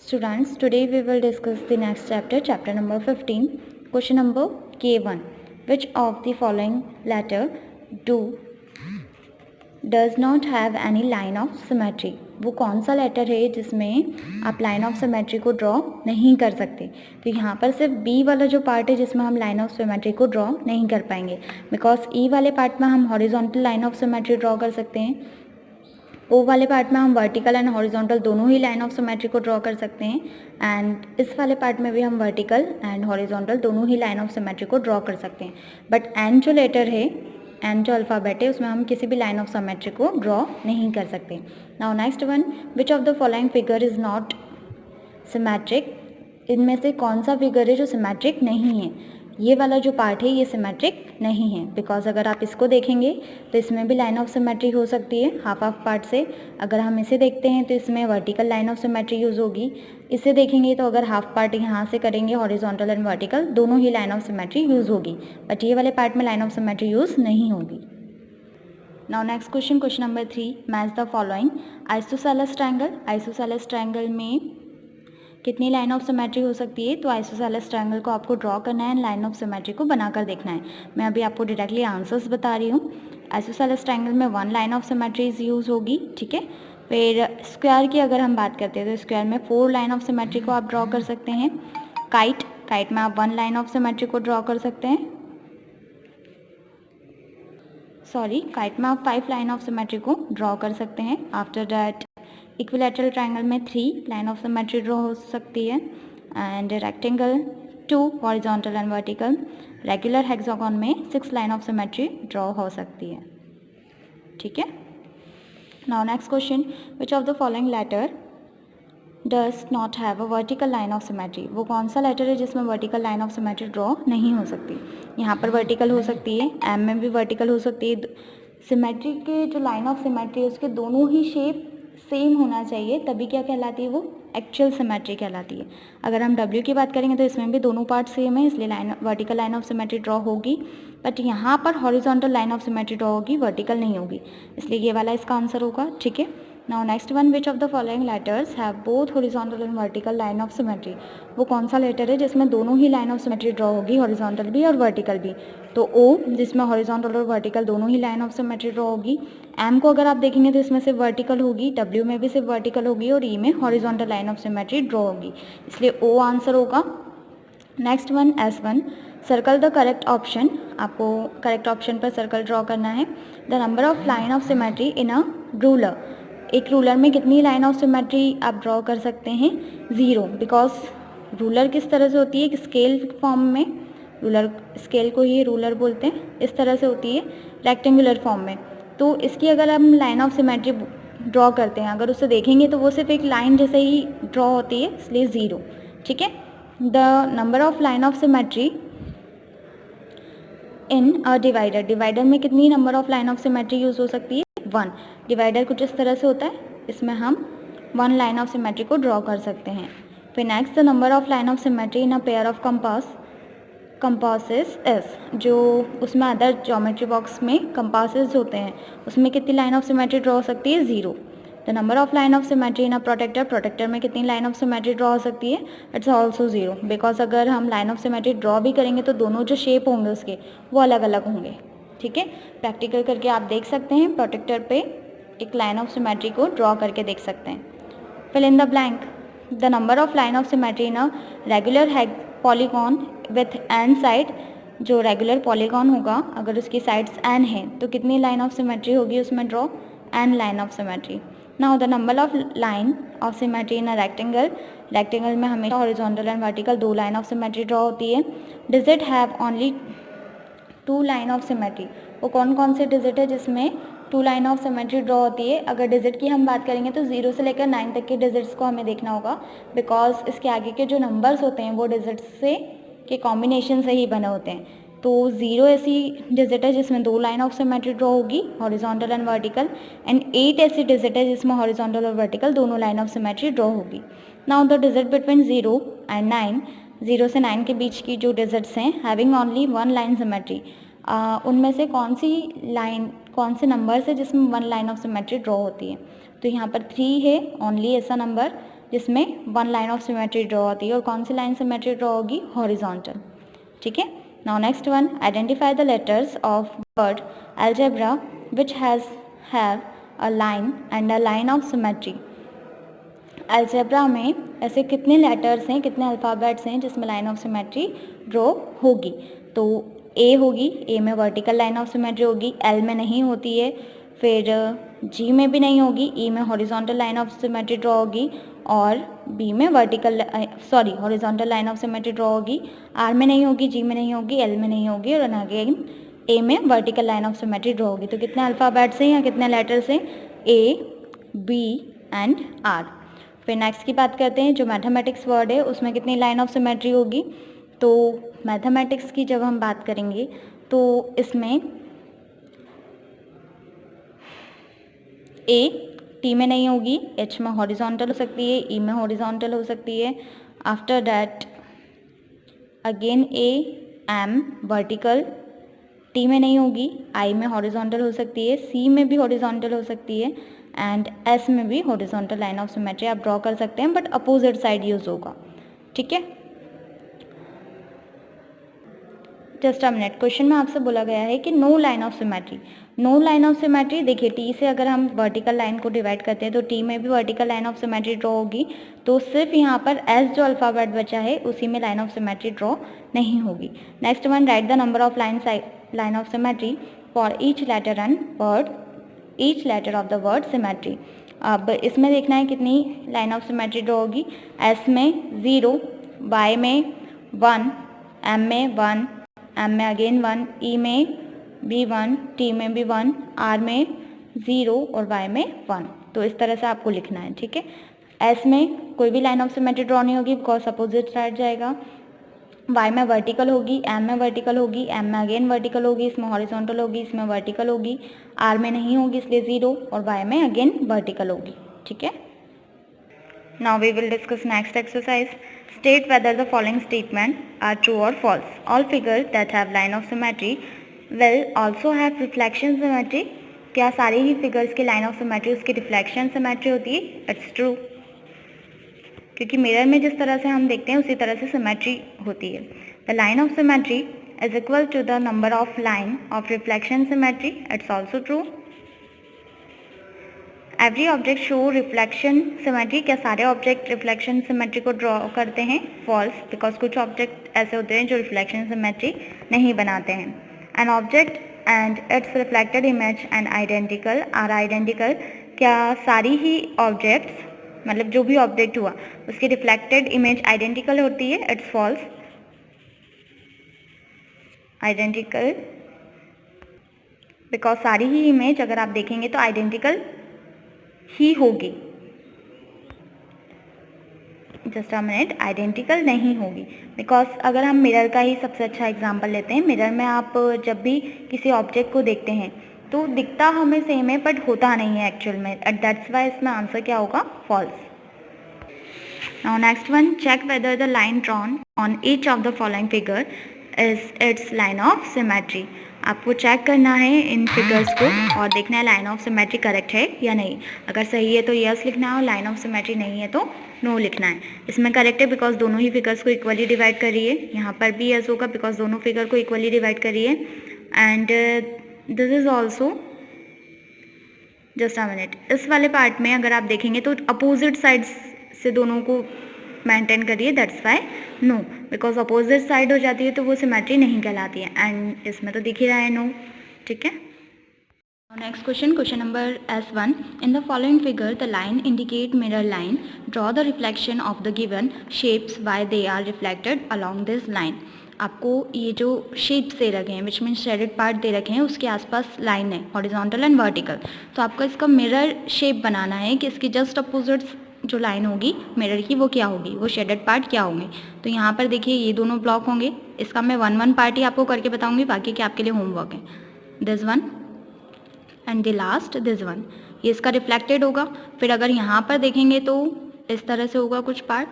Students, today we will discuss the next chapter, chapter number 15. Question number K1. Which of the following letter does not have any line of symmetry? वो कौन सा letter है जिसमें आप line of symmetry को draw नहीं कर सकते? तो यहाँ पर सिर्फ बी वाला जो पार्ट है जिसमें हम लाइन ऑफ सिमेट्री को ड्रॉ नहीं कर पाएंगे, बिकॉज ई वाले पार्ट में हम horizontal line of symmetry draw कर सकते हैं, ओ वाले पार्ट में हम वर्टिकल एंड हॉरिजॉन्टल दोनों ही लाइन ऑफ सिमेट्री को ड्रॉ कर सकते हैं, एंड इस वाले पार्ट में भी हम वर्टिकल एंड हॉरिजॉन्टल दोनों ही लाइन ऑफ सिमेट्री को ड्रॉ कर सकते हैं. बट एन जो लेटर है, एन जो अल्फ़ाबेट है, उसमें हम किसी भी लाइन ऑफ सिमेट्री को ड्रॉ नहीं कर सकते. Now next one, which of the following figure is not symmetric? इनमें से कौन सा फिगर है जो सिमेट्रिक नहीं है? ये वाला जो पार्ट है ये सिमेट्रिक नहीं है, बिकॉज अगर आप इसको देखेंगे तो इसमें भी लाइन ऑफ सिमेट्री हो सकती है हाफ ऑफ पार्ट से. अगर हम इसे देखते हैं तो इसमें vertical line of symmetry use होगी. इसे देखेंगे तो अगर हाफ पार्ट यहाँ से करेंगे हॉरिजॉन्टल एंड वर्टिकल दोनों ही लाइन ऑफ सिमेट्री यूज़ होगी, बट ये वाले पार्ट में लाइन ऑफ सिमेट्री यूज़ नहीं होगी. Now next question, question number 3. Match the following. Isosceles triangle. Isosceles triangle में कितनी लाइन ऑफ सिमेट्री हो सकती है? तो आइसोसेलेस ट्रायंगल को आपको ड्रॉ करना है, लाइन ऑफ सिमेट्री को बनाकर देखना है. मैं अभी आपको डायरेक्टली आंसर्स बता रही हूँ. आइसोसेलेस ट्रायंगल में 1 लाइन ऑफ सिमेट्रीज यूज़ होगी, ठीक है. फिर स्क्वायर की अगर हम बात करते हैं तो स्क्वायर में 4 लाइन ऑफ सिमेट्री को आप ड्रॉ कर सकते हैं. काइट में आप 1 लाइन ऑफ सिमेट्री को ड्रॉ कर सकते हैं. काइट में आप 5 लाइन ऑफ सिमेट्री को ड्रॉ कर सकते हैं. आफ्टर दैट इक्विलैटरल ट्रायंगल में 3 लाइन ऑफ सिमेट्री ड्रॉ हो सकती है, and rectangle 2 horizontal and vertical. Regular hexagon में 6 लाइन ऑफ सिमेट्री ड्रॉ हो सकती है, ठीक है. Now next question, which of the following letter does not have a vertical line of symmetry? वो कौन सा लेटर है जिसमें vertical line of symmetry draw नहीं हो सकती? यहाँ पर वर्टिकल हो सकती है, एम में भी वर्टिकल हो सकती है. सिमेट्री के जो लाइन ऑफ सिमेट्री है उसके दोनों ही शेप सेम होना चाहिए, तभी क्या कहलाती है? वो एक्चुअल सिमेट्री कहलाती है. अगर हम डब्ल्यू की बात करेंगे तो इसमें भी दोनों पार्ट सेम है, इसलिए vertical line of symmetry draw होगी, बट यहाँ पर horizontal line of symmetry draw होगी, वर्टिकल नहीं होगी, इसलिए ये वाला इसका आंसर होगा, ठीक है. Now next one, which of the following letters have both horizontal and vertical line of symmetry? वो कौन सा लेटर है जिसमें दोनों ही लाइन ऑफ सिमेट्री ड्रॉ होगी, हॉरिजॉन्टल भी और वर्टिकल भी? तो ओ, जिसमें हॉरिजॉन्टल और वर्टिकल दोनों ही लाइन ऑफ सिमेट्री ड्रॉ होगी. एम को अगर आप देखेंगे तो इसमें सिर्फ वर्टिकल होगी, डब्ल्यू में भी सिर्फ वर्टिकल होगी, और ई में horizontal line of symmetry draw होगी, इसलिए ओ आंसर होगा. Next one, S1. Circle the correct option. आपको करेक्ट ऑप्शन पर सर्कल ड्रॉ करना है. The number of line of symmetry in a ruler. एक रूलर में कितनी लाइन ऑफ सिमेट्री आप ड्रॉ कर सकते हैं? 0, बिकॉज रूलर किस तरह से होती है? स्केल फॉर्म में. रूलर स्केल को ही रूलर बोलते हैं, इस तरह से होती है रेक्टेंगुलर फॉर्म में. तो इसकी अगर हम लाइन ऑफ सिमेट्री ड्रॉ करते हैं, अगर उसे देखेंगे तो वो सिर्फ एक लाइन जैसे ही ड्रॉ होती है, इसलिए 0, ठीक है. The number of line of symmetry in a divider. Divider में कितनी number of line of symmetry use हो सकती है? 1. डिवाइडर कुछ इस तरह से होता है, इसमें हम 1 लाइन ऑफ सिमेट्री को ड्रॉ कर सकते हैं. फिर next, the number of line of symmetry in a pair of compasses S. जो उसमें अदर ज्योमेट्री बॉक्स में कंपासेस होते हैं, उसमें कितनी लाइन ऑफ सिमेट्री ड्रॉ हो सकती है? 0. The number of line of symmetry in a protractor. Protractor में कितनी लाइन ऑफ सिमेट्री ड्रॉ हो सकती है? इट्स ऑल्सो 0, बिकॉज अगर हम लाइन ऑफ सिमेट्री ड्रॉ भी करेंगे तो दोनों जो शेप होंगे उसके वो अलग अलग होंगे, ठीक है. प्रैक्टिकल करके आप देख सकते हैं, प्रोटेक्टर पे एक लाइन ऑफ सिमेट्री को ड्रॉ करके देख सकते हैं. Fill in the blank. The number of line of symmetry in a regular polygon with n side. जो रेगुलर पॉलीगॉन होगा, अगर उसकी साइड्स एन है तो कितनी लाइन ऑफ सिमेट्री होगी उसमें draw? N line of symmetry. Now the number of line of symmetry in a rectangle. Rectangle में हमेशा horizontal and vertical 2 line of symmetry draw होती है. Digit have only 2 line of symmetry. वो कौन कौन से डिजिट है जिसमें 2 लाइन ऑफ सिमेट्री ड्रॉ होती है? अगर डिजिट की हम बात करेंगे तो 0 से लेकर 9 तक के डिजिट्स को हमें देखना होगा, बिकॉज इसके आगे के जो नंबर्स होते हैं वो डिजिट्स से के कॉम्बिनेशन से ही बने होते हैं. तो 0 ऐसी डिजिट है जिसमें 2 लाइन ऑफ सिमेट्री ड्रॉ होगी, हॉरिजॉन्टल एंड वर्टिकल, एंड 8 ऐसी डिजिट है जिसमें हॉरिजॉन्टल और वर्टिकल दोनों लाइन ऑफ सिमेट्री ड्रॉ होगी. Now the digit between 0 and 9. 0 से 9 के बीच की जो डिजिट्स हैं, हैविंग ओनली 1 लाइन सिमेट्री. उनमें से कौन से नंबर है जिसमें 1 लाइन ऑफ सिमेट्री ड्रॉ होती है? तो यहाँ पर 3 है ओनली ऐसा नंबर, जिसमें one line of symmetry draw होती है, और कौन सी लाइन सिमेट्री ड्रॉ होगी? हॉरिजॉन्टल। ठीक है। Now next one, identify the letters of word algebra which have a line and a line of symmetry. Algebra में ऐसे कितने लेटर्स हैं, कितने अल्फ़ाबेट्स हैं जिसमें लाइन ऑफ सिमेट्री ड्रॉ होगी? तो ए होगी, ए में वर्टिकल लाइन ऑफ सिमेट्री होगी, एल में नहीं होती है, फिर जी में भी नहीं होगी, ई में horizontal line of symmetry draw होगी, और बी में horizontal line of symmetry draw होगी, आर में नहीं होगी, जी में नहीं होगी, एल में नहीं होगी, और अगेन ए में vertical line of symmetry draw होगी। तो कितने अल्फ़ाबेट्स हैं या कितने लेटर्स हैं? ए, बी एंड आर। फिर नेक्स्ट की बात करते हैं, जो मैथमेटिक्स वर्ड है उसमें कितनी लाइन ऑफ सिमेट्री होगी? तो मैथमेटिक्स की जब हम बात करेंगे तो इसमें ए टी में नहीं होगी, एच में हॉरिजॉन्टल हो सकती है, ई में हॉरिजॉन्टल हो सकती है, after that again A M vertical, T में नहीं होगी, आई में हॉरिजॉन्टल हो सकती है, सी में भी हॉरिजॉन्टल हो सकती है, एंड एस में भी हॉरिजॉन्टल लाइन ऑफ सिमेट्री आप ड्रॉ कर सकते हैं, बट अपोजिट साइड यूज होगा। ठीक है। जस्ट अ मिनट, क्वेश्चन में आपसे बोला गया है कि no line of symmetry. No line of symmetry, देखिए टी से अगर हम वर्टिकल लाइन को डिवाइड करते हैं तो टी में भी vertical line of symmetry draw होगी, तो सिर्फ यहाँ पर एस जो अल्फ़ाबेट बचा है उसी में लाइन ऑफ सिमेट्री ड्रॉ नहीं होगी। Next one, write the number of line of symmetry for each letter and word, each letter of the word symmetry. अब इसमें देखना है कितनी लाइन ऑफ सिमेट्री ड्रॉ होगी। एस में 0, वाई में 1, एम में 1, एम में अगेन 1, ई में भी 1, टी में भी 1, आर में 0 और वाई में 1। तो इस तरह से आपको लिखना है। ठीक है। एस में कोई भी लाइन ऑफ सिमेट्री ड्रॉ नहीं होगी बिकॉज अपोजिट साइड जाएगा, वाई में वर्टिकल होगी, एम में वर्टिकल होगी, एम में अगेन वर्टिकल होगी, इसमें हॉरिजॉन्टल होगी, इसमें वर्टिकल होगी, आर में नहीं होगी इसलिए 0, और वाई में अगेन वर्टिकल होगी। ठीक है। Now we will discuss next exercise. State whether the following statement are true or false. All figures that have line of symmetry will also have reflection symmetry. क्या सारी ही फिगर्स की line of symmetry उसकी reflection symmetry होती है? It's true, क्योंकि mirror में जिस तरह से हम देखते हैं उसी तरह से सिमेट्री होती है। The line of symmetry is equal to the number of line of reflection symmetry. It's also true. Every object show reflection symmetry. क्या सारे ऑब्जेक्ट रिफ्लेक्शन सिमेट्री को ड्रॉ करते हैं? फॉल्स, बिकॉज कुछ ऑब्जेक्ट ऐसे होते हैं जो रिफ्लेक्शन सिमेट्री नहीं बनाते हैं। An object and its reflected image and identical are identical. क्या सारी ही ऑब्जेक्ट्स, मतलब जो भी ऑब्जेक्ट हुआ उसकी रिफ्लेक्टेड इमेज आइडेंटिकल होती है? It's false. आइडेंटिकल, बिकॉज सारी ही इमेज अगर आप देखेंगे तो आइडेंटिकल ही होगी। जस्ट अ मिनट, आइडेंटिकल नहीं होगी बिकॉज अगर हम मिरर का ही सबसे अच्छा एग्जांपल लेते हैं, मिरर में आप जब भी किसी ऑब्जेक्ट को देखते हैं तो दिखता हमें सेम है बट होता नहीं है एक्चुअल में, एट दैट्स वाई इसमें आंसर क्या होगा? False. Now next one, check whether the line drawn on each of the following figure is its line of symmetry. आपको चेक करना है इन फिगर्स को और देखना है लाइन ऑफ सिमेट्री करेक्ट है या नहीं। अगर सही है तो यस लिखना है और लाइन ऑफ सिमेट्री नहीं है तो नो लिखना है। इसमें करेक्ट है बिकॉज दोनों ही फिगर्स को इक्वली डिवाइड कर रही है। यहाँ पर भी यस होगा बिकॉज दोनों फिगर को इक्वली डिवाइड कर रही है। And this is also, just a minute, इस वाले पार्ट में अगर आप देखेंगे तो अपोजिट साइड्स से दोनों को मेंटेन करिए, that's why no, because opposite side हो जाती है तो वो सिमेट्री नहीं कहलाती है। एंड इसमें तो दिख ही रहा है नो। ठीक है। Next question, question number S1, in the following figure the line indicate mirror line, draw the reflection of the given shapes why they are reflected along this line. आपको ये जो शेप्स दे रखे हैं विच मीन शेडेड पार्ट दे रखे हैं उसके आसपास लाइन है हॉरिजॉन्टल एंड वर्टिकल, तो आपको इसका मिरर शेप बनाना है कि इसकी जस्ट अपोजिट जो लाइन होगी मिरर की वो क्या होगी, वो शेडेड पार्ट क्या होंगे। तो यहाँ पर देखिए ये दोनों ब्लॉक होंगे, इसका मैं वन पार्ट ही आपको करके बताऊंगी, बाकी के आपके लिए होमवर्क है। This one and the last this one, ये इसका रिफ्लेक्टेड होगा। फिर अगर यहाँ पर देखेंगे तो इस तरह से होगा कुछ पार्ट,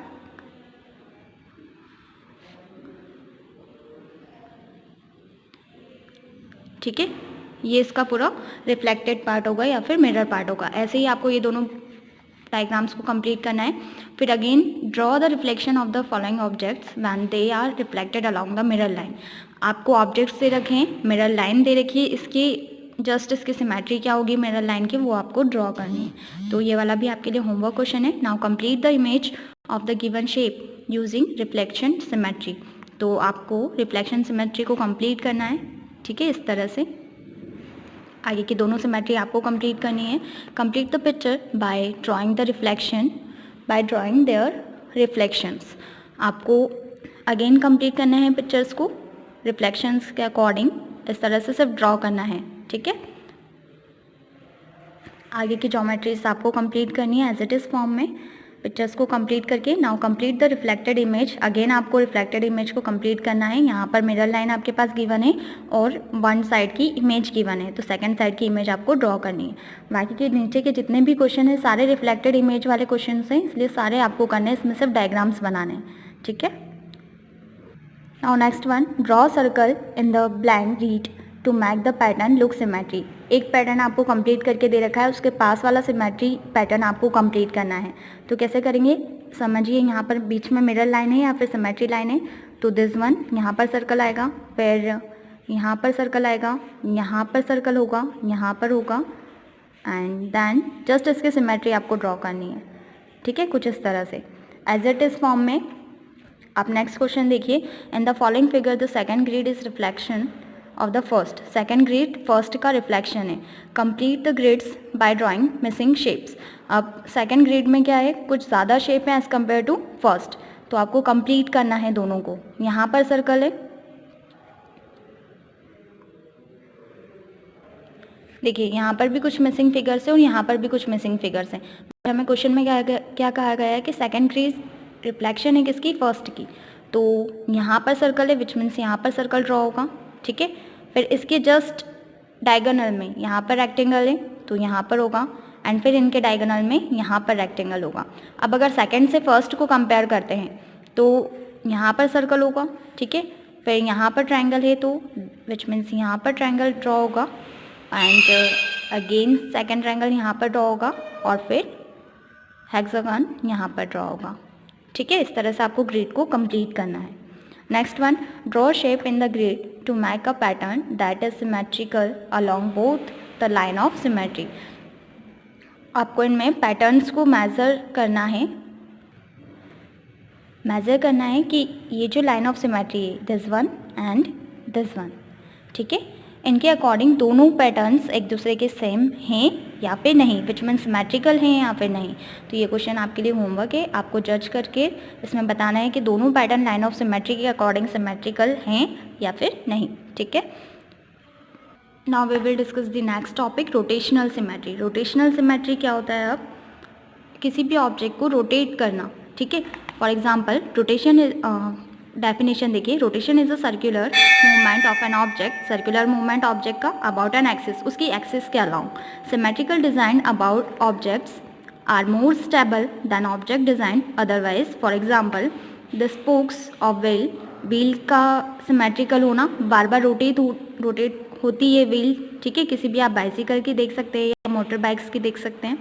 ठीक है, ये इसका पूरा रिफ्लेक्टेड पार्ट होगा या फिर मिरर पार्ट होगा। ऐसे ही आपको ये दोनों डायग्राम्स को कंप्लीट करना है। फिर again draw the reflection of the following objects when they are reflected along the mirror line. आपको ऑब्जेक्ट्स दे रखे हैं, मिरर लाइन दे रखी है, इसकी सिमेट्री क्या होगी मिरर लाइन की वो आपको ड्रॉ करनी है। तो ये वाला भी आपके लिए होमवर्क क्वेश्चन है। Now complete the image of the given shape using reflection symmetry. तो आपको रिफ्लेक्शन सिमेट्री को कंप्लीट करना है, ठीक है। इस तरह से आगे की दोनों सिमेट्री आपको कंप्लीट करनी है। Complete the picture by drawing the reflection by drawing their reflections. आपको अगेन कंप्लीट करना है पिक्चर्स को रिफ्लेक्शंस के अकॉर्डिंग, इस तरह से सिर्फ ड्रॉ करना है, ठीक है। आगे की ज्योमेट्रीज आपको कंप्लीट करनी है एज इट इज़ फॉर्म में, पिक्चर्स को कंप्लीट करके। Now complete the reflected image. Again आपको रिफ्लेक्टेड इमेज को कंप्लीट करना है। यहाँ पर मिरर लाइन आपके पास गिवन है और वन साइड की इमेज गिवन है, तो सेकंड साइड की इमेज आपको ड्रॉ करनी है। बाकी के नीचे के जितने भी क्वेश्चन है सारे रिफ्लेक्टेड इमेज वाले क्वेश्चन हैं, इसलिए सारे आपको करने हैं, इसमें सिर्फ डायग्राम्स बनाने हैं, ठीक है। Now next one, draw circle in the blank read to make the pattern look symmetry. एक पैटर्न आपको कंप्लीट करके दे रखा है, उसके पास वाला सिमेट्री पैटर्न आपको कंप्लीट करना है। तो कैसे करेंगे समझिए, यहाँ पर बीच में मिरर लाइन है या फिर सिमेट्री लाइन है, तो दिस वन यहाँ पर सर्कल आएगा, फिर यहाँ पर सर्कल आएगा, यहाँ पर सर्कल होगा, यहाँ पर होगा, एंड देन जस्ट इसकी सिमेट्री आपको ड्रॉ करनी है, ठीक है, कुछ इस तरह से एज इट इज़ फॉर्म में। आप नेक्स्ट क्वेश्चन देखिए, in the following figure the second grid is reflection of the first. Second grid first का रिफ्लेक्शन है। Complete the grids by drawing missing shapes. अब सेकंड ग्रिड में क्या है, कुछ ज़्यादा शेप है एज़ कम्पेयर टू फर्स्ट, तो आपको कंप्लीट करना है दोनों को। यहाँ पर सर्कल है, देखिए यहाँ पर भी कुछ मिसिंग फिगर्स है और यहाँ पर भी कुछ मिसिंग फिगर्स हैं। हमें क्वेश्चन में क्या कहा गया है कि सेकंड ग्रिड रिफ्लेक्शन है किसकी, फर्स्ट की। तो यहाँ पर सर्कल है विच मीन्स यहाँ पर सर्कल ड्रॉ होगा, ठीक है। फिर इसके जस्ट डायगोनल में यहाँ पर रेक्टेंगल है तो यहाँ पर होगा, एंड फिर इनके डायगोनल में यहाँ पर रेक्टेंगल होगा। अब अगर सेकंड से फर्स्ट को कंपेयर करते हैं तो यहाँ पर सर्कल होगा, ठीक है। फिर यहाँ पर ट्रायंगल है तो विच मीन्स यहाँ पर ट्रायंगल ड्रॉ होगा, एंड अगेन सेकंड ट्रायंगल यहाँ पर ड्रॉ होगा, और फिर हेक्सागन यहाँ पर ड्रॉ होगा, ठीक है। इस तरह से आपको ग्रिड को कंप्लीट करना है। Next one, draw shape in the grid to make a pattern that is symmetrical along both the line of symmetry. आपको इनमें पैटर्न्स को मेज़र करना है कि ये जो लाइन ऑफ सिमेट्री है this one and this one, ठीक है, इनके अकॉर्डिंग दोनों पैटर्न्स एक दूसरे के सेम हैं या फिर नहीं, विच मीन सिमेट्रिकल हैं या फिर नहीं। तो ये क्वेश्चन आपके लिए होमवर्क है, आपको जज करके इसमें बताना है कि दोनों पैटर्न लाइन ऑफ सिमेट्री के अकॉर्डिंग सिमेट्रिकल हैं या फिर नहीं, ठीक है। Now we will discuss the next topic, rotational symmetry. Rotational symmetry क्या होता है, अब किसी भी ऑब्जेक्ट को रोटेट करना, ठीक है। फॉर एग्जाम्पल रोटेशन डेफिनेशन देखिए, rotation is a circular movement of an object, circular movement object का अबाउट एन एक्सिस, उसकी एक्सिस के along. Symmetrical design about objects are more stable than object design otherwise. For example the spokes of wheel का symmetrical होना, बार बार rotate होती है wheel, ठीक है, किसी भी आप बाइसिकल की देख सकते हैं या मोटर बाइक्स की देख सकते हैं।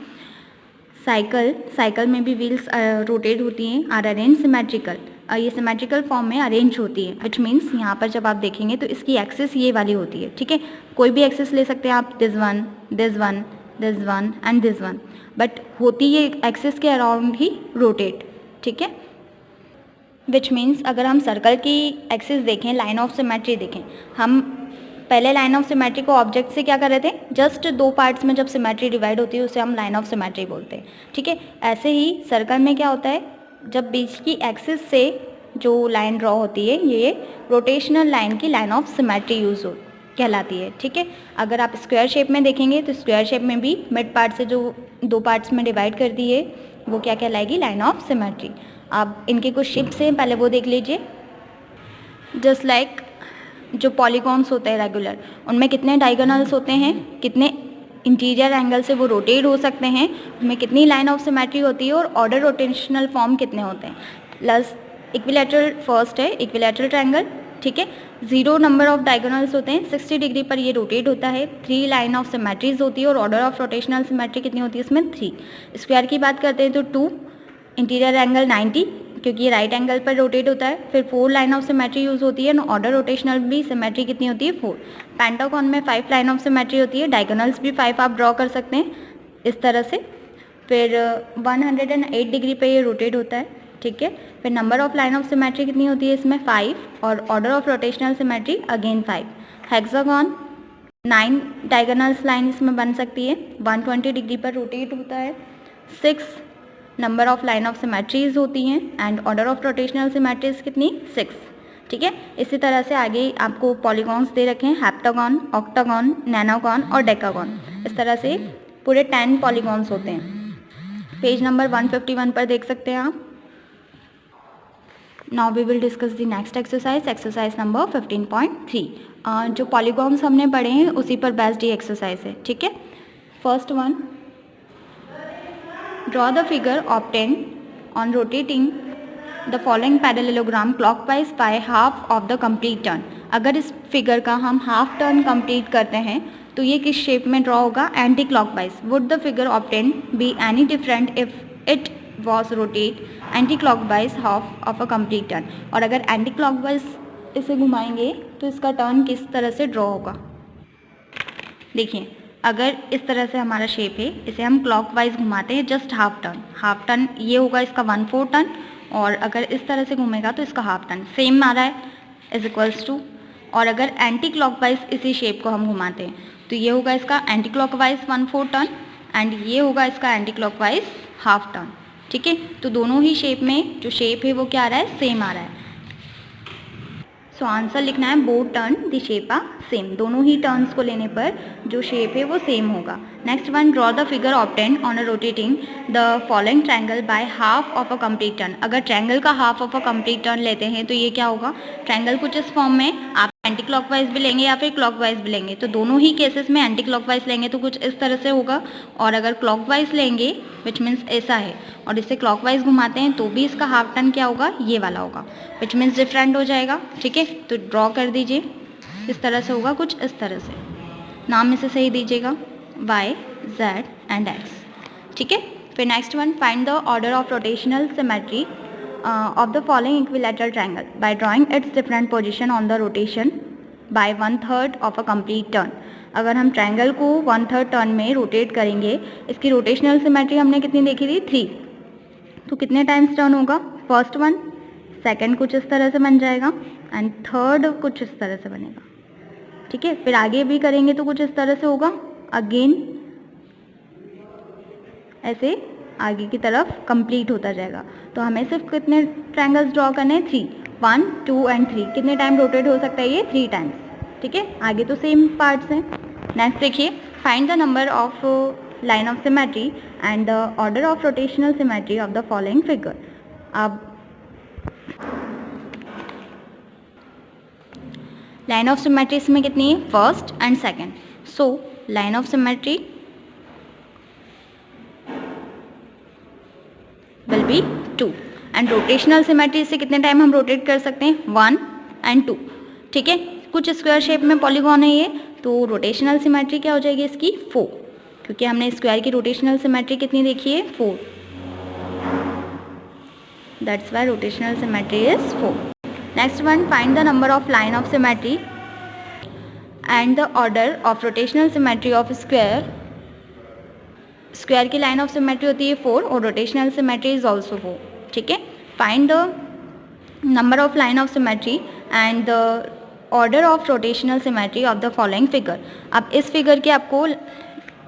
साइकिल में भी व्हील्स रोटेट होती हैं, आर अरेंज सिमेट्रिकल, ये सिमेट्रिकल फॉर्म में अरेंज होती है, विच मीन्स यहाँ पर जब आप देखेंगे तो इसकी एक्सिस ये वाली होती है, ठीक है। कोई भी एक्सिस ले सकते हैं आप, this one, this one, this one and this one, but होती ये एक्सिस के अराउंड ही रोटेट, ठीक है। विच मीन्स अगर हम सर्कल की एक्सिस देखें, लाइन ऑफ सिमेट्री देखें, हम पहले लाइन ऑफ सिमेट्री को ऑब्जेक्ट से क्या कर रहे थे, जस्ट दो पार्ट्स में जब सिमेट्री डिवाइड होती है उसे हम लाइन ऑफ सिमेट्री बोलते हैं, ठीक है। ऐसे ही सर्कल में क्या होता है, जब बीच की एक्सिस से जो लाइन ड्रॉ होती है ये रोटेशनल लाइन की लाइन ऑफ सिमेट्री यूज कहलाती है, ठीक है। अगर आप स्क्वायर शेप में देखेंगे तो स्क्वायर शेप में भी मिड पार्ट से जो दो पार्ट्स में डिवाइड कर दी है वो क्या कहलाएगी, लाइन ऑफ सिमेट्री। आप इनके कुछ शेप्स हैं, पहले वो देख लीजिए। जस्ट लाइक जो पॉलीगॉन्स होते हैं रेगुलर, उनमें कितने डायगोनल्स होते हैं, कितने इंटीरियर एंगल से वो रोटेट हो सकते हैं, उनमें कितनी लाइन ऑफ सिमेट्री होती है, और ऑर्डर रोटेशनल फॉर्म कितने होते हैं। प्लस इक्विलैटरल फर्स्ट है इक्विलैटरल ट्रायंगल, ठीक है। 0 नंबर ऑफ डायगोनल्स होते हैं, 60 डिग्री पर ये रोटेट होता है, 3 लाइन ऑफ सिमेट्रीज होती है और ऑर्डर ऑफ रोटेशनल सिमेट्री कितनी होती है इसमें 3। स्क्वायर की बात करते हैं तो 2, इंटीरियर एंगल 90 क्योंकि ये राइट एंगल पर रोटेट होता है, फिर 4 लाइन ऑफ सिमेट्री यूज होती है, ऑर्डर रोटेशनल भी सिमेट्री कितनी होती है 4। पेंटागन में 5 लाइन ऑफ सिमेट्री होती है, डायगोनल्स भी 5 आप ड्रॉ कर सकते हैं इस तरह से। फिर 108 डिग्री पे ये रोटेट होता है, ठीक है। फिर number of line of symmetry कितनी होती है इसमें 5 और order of rotational symmetry again 5। Hexagon 9 diagonals line इसमें बन सकती है, 120 डिग्री पर रोटेट होता है, 6 number of line of symmetries होती हैं and order of rotational symmetries कितनी 6, ठीक है। इसी तरह से आगे आपको पॉलीगॉन्स दे रखे हैं, हेप्टागन, ऑक्टागन, नैनोगन और डेकागन, इस तरह से पूरे 10 पॉलीगॉन्स होते हैं। पेज नंबर 151 पर देख सकते हैं आप। Now we will discuss the next exercise, exercise number 15.3। जो पॉलीगॉन्स हमने पढ़े हैं उसी पर बेस्ड ये एक्सरसाइज है, ठीक है। First one, draw the figure obtain on rotating the following parallelogram clockwise by half of the complete turn. अगर इस फिगर का हम हाफ टर्न कंप्लीट करते हैं तो ये किस शेप में ड्रॉ होगा, anti clockwise. Would the figure obtain be any different if it was rotate anti clockwise half of a complete turn. और अगर एंटी क्लॉकवाइज इसे घुमाएंगे तो इसका टर्न किस तरह से ड्रॉ होगा। देखिए, अगर इस तरह से हमारा शेप है, इसे हम क्लॉकवाइज घुमाते हैं जस्ट हाफ टर्न ये होगा इसका 1/4 टर्न, और अगर इस तरह से घूमेगा तो इसका हाफ टर्न सेम आ रहा है इज इक्वल्स टू। और अगर एंटी क्लॉकवाइज इसी शेप को हम घुमाते हैं तो ये होगा इसका एंटी क्लॉकवाइज 1/4 टर्न एंड ये होगा इसका एंटी क्लॉकवाइज हाफ टर्न, ठीक है। तो दोनों ही शेप में जो शेप है वो क्या आ रहा है, सेम आ रहा है। सो आंसर लिखना है both turn the shape are same, दोनों ही टर्न्स को लेने पर जो शेप है वो सेम होगा। Next one, draw the figure obtain on a rotating the following triangle by half of a complete turn. अगर ट्रायंगल का half of a complete turn लेते हैं तो ये क्या होगा, ट्रायंगल कुछ इस फॉर्म में आप एंटी क्लॉकवाइज भी लेंगे या फिर क्लॉकवाइज भी लेंगे, तो दोनों ही केसेस में एंटी क्लॉकवाइज लेंगे तो कुछ इस तरह से होगा, और अगर क्लॉकवाइज लेंगे विच मीन्स ऐसा है और इसे क्लॉकवाइज घुमाते हैं तो भी इसका हाफ टर्न क्या होगा, ये वाला होगा, विच मीन्स डिफरेंट हो जाएगा, ठीक है। तो ड्रॉ कर दीजिए, इस तरह से होगा, कुछ इस तरह से। नाम इसे सही दीजिएगा y, z एंड x, ठीक है। फिर next one, find the order of rotational symmetry of the following equilateral triangle by drawing its different position on the rotation by 1/3 of a complete turn। अगर हम ट्रायंगल को 1/3 turn में rotate करेंगे, इसकी rotational symmetry हमने कितनी देखी थी 3, तो कितने टाइम्स टर्न होगा, फर्स्ट वन, सेकंड कुछ इस तरह से बन जाएगा एंड थर्ड कुछ इस तरह से बनेगा, ठीक है। फिर आगे भी करेंगे तो कुछ इस तरह से होगा, अगेन ऐसे आगे की तरफ कंप्लीट होता जाएगा। तो हमें सिर्फ कितने ट्रायंगल्स ड्रॉ करने हैं, 3, 1, 2 एंड 3। कितने टाइम रोटेट हो सकता है ये, 3 टाइम्स, ठीक है। आगे तो सेम पार्ट्स हैं। नेक्स्ट देखिए, find the number of line of symmetry and the order of rotational symmetry of the following figure. अब लाइन ऑफ सिमेट्री इसमें कितनी है, first and second. So line of symmetry will be 2 and rotational symmetry से कितने time हम rotate कर सकते हैं, 1 एंड 2, ठीक है। कुछ स्क्वायर शेप में पॉलीगॉन है ये, तो रोटेशनल सिमेट्री क्या हो जाएगी इसकी 4, क्योंकि हमने स्क्वायर की रोटेशनल सिमेट्री कितनी देखी है 4, that's why rotational symmetry is 4। Next one, find the number of line of symmetry and the order of rotational symmetry of square. Square की लाइन ऑफ सिमेट्री होती है 4 और रोटेशनल सिमेट्री इज ऑल्सो 4, ठीक है। Find the number of line of symmetry and the order of rotational symmetry of the following figure. अब इस figure की आपको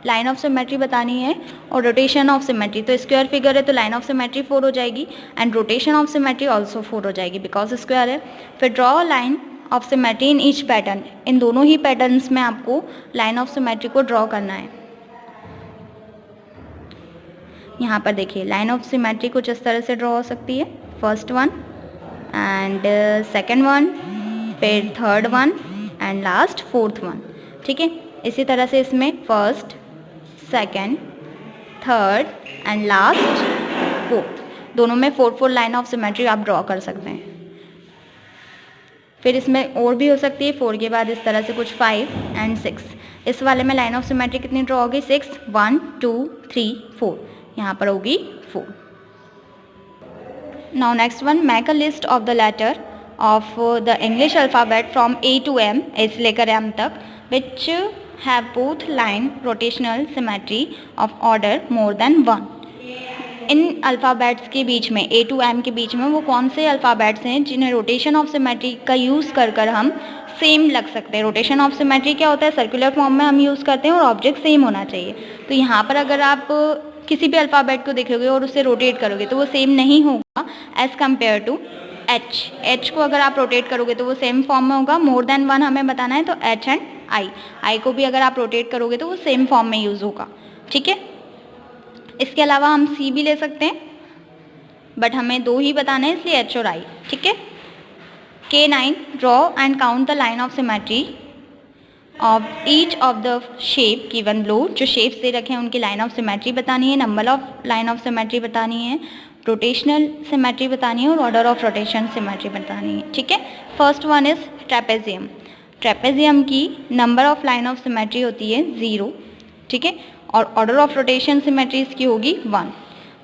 लाइन ऑफ सिमेट्री बतानी है और रोटेशन ऑफ सिमेट्री। तो स्क्वायर फिगर है तो लाइन ऑफ सिमेट्री 4 हो जाएगी and rotation of symmetry also 4 हो जाएगी बिकॉज स्क्वायर है। फिर draw line of symmetry in each pattern. इन दोनों ही पैटर्न्स में आपको लाइन ऑफ सिमेट्री को ड्रॉ करना है। यहाँ पर देखिए, लाइन ऑफ सिमेट्री कुछ इस तरह से ड्रॉ हो सकती है, first one and second one, फिर third one and last fourth one, ठीक है। इसी तरह से इसमें first, second, third and last fourth, दोनों में 4 लाइन ऑफ सिमेट्री आप ड्रॉ कर सकते हैं। फिर इसमें और भी हो सकती है, 4 के बाद इस तरह से कुछ 5 एंड 6। इस वाले में लाइन ऑफ सिमेट्री कितनी ड्रॉ होगी? 6, 1 2 3 4, यहाँ पर होगी 4। Now next one, make a list of the letter of the English alphabet from A to M, A से लेकर M तक, which have both line rotational symmetry of order more than 1। इन alphabets के बीच में, A to M के बीच में, वो कौन से अल्फ़ाबेट्स हैं जिन्हें रोटेशन ऑफ सिमेट्री का यूज़ कर कर हम सेम लग सकते हैं। रोटेशन ऑफ सिमेट्री क्या होता है? सर्कुलर फॉर्म में हम यूज़ करते हैं और ऑब्जेक्ट सेम होना चाहिए। तो यहाँ पर अगर आप किसी भी अल्फ़ाबेट को देखोगे और उसे रोटेट करोगे तो वो सेम नहीं होगा as compare to H. H को अगर आप रोटेट करोगे तो वो सेम फॉर्म में होगा। मोर देन 1 हमें बताना है, तो एच एंड आई। आई को भी अगर आप रोटेट करोगे तो वो सेम फॉर्म में यूज़ होगा। ठीक है, इसके अलावा हम सी भी ले सकते हैं, बट हमें 2 ही बताना है, इसलिए एच और आई। ठीक है। K9, draw and count the line of symmetry of each of the shape given below. जो शेप्स दे रखे हैं उनकी लाइन ऑफ सिमेट्री बतानी है, number of line of symmetry बतानी है, रोटेशनल सिमेट्री बतानी है और ऑर्डर ऑफ रोटेशन सिमेट्री बतानी है। ठीक है। First one is trapezium. Trapezium की number of line of symmetry होती है 0। ठीक है, और ऑर्डर ऑफ रोटेशन सिमेट्री इसकी होगी 1।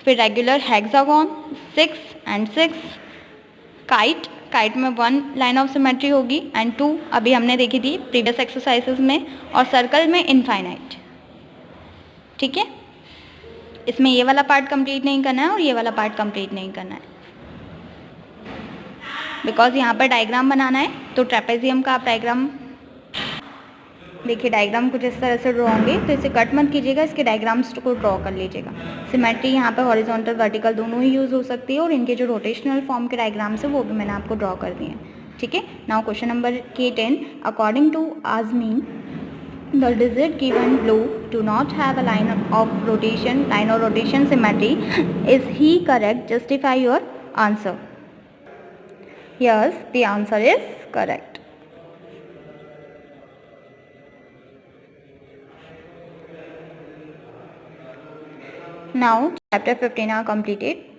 फिर regular hexagon 6 and 6। Kite, kite में 1 लाइन ऑफ सिमेट्री होगी एंड 2 अभी हमने देखी थी प्रीवियस एक्सरसाइजेस में। और सर्कल में इनफाइनाइट। ठीक है, इसमें ये वाला पार्ट कंप्लीट नहीं करना है और ये वाला पार्ट कंप्लीट नहीं करना है, बिकॉज यहाँ पर डायग्राम बनाना है। तो ट्रेपेजियम का आप डायग्राम देखिए, डायग्राम कुछ इस तरह से ड्रॉ होंगे, तो इसे कट मत कीजिएगा, इसके डायग्राम्स को ड्रॉ कर लीजिएगा। सिमेट्री यहाँ पे हॉरिजॉन्टल वर्टिकल दोनों ही यूज़ हो सकती है, और इनके जो रोटेशनल फॉर्म के डायग्राम्स है वो भी मैंने आपको ड्रॉ कर दिए हैं। ठीक है। Now question number K10, according to आजमीन the digit given below do not have a line or rotation symmetry. Is he correct? Justify your answer. Yes, the answer is correct. Now chapter 15 are completed.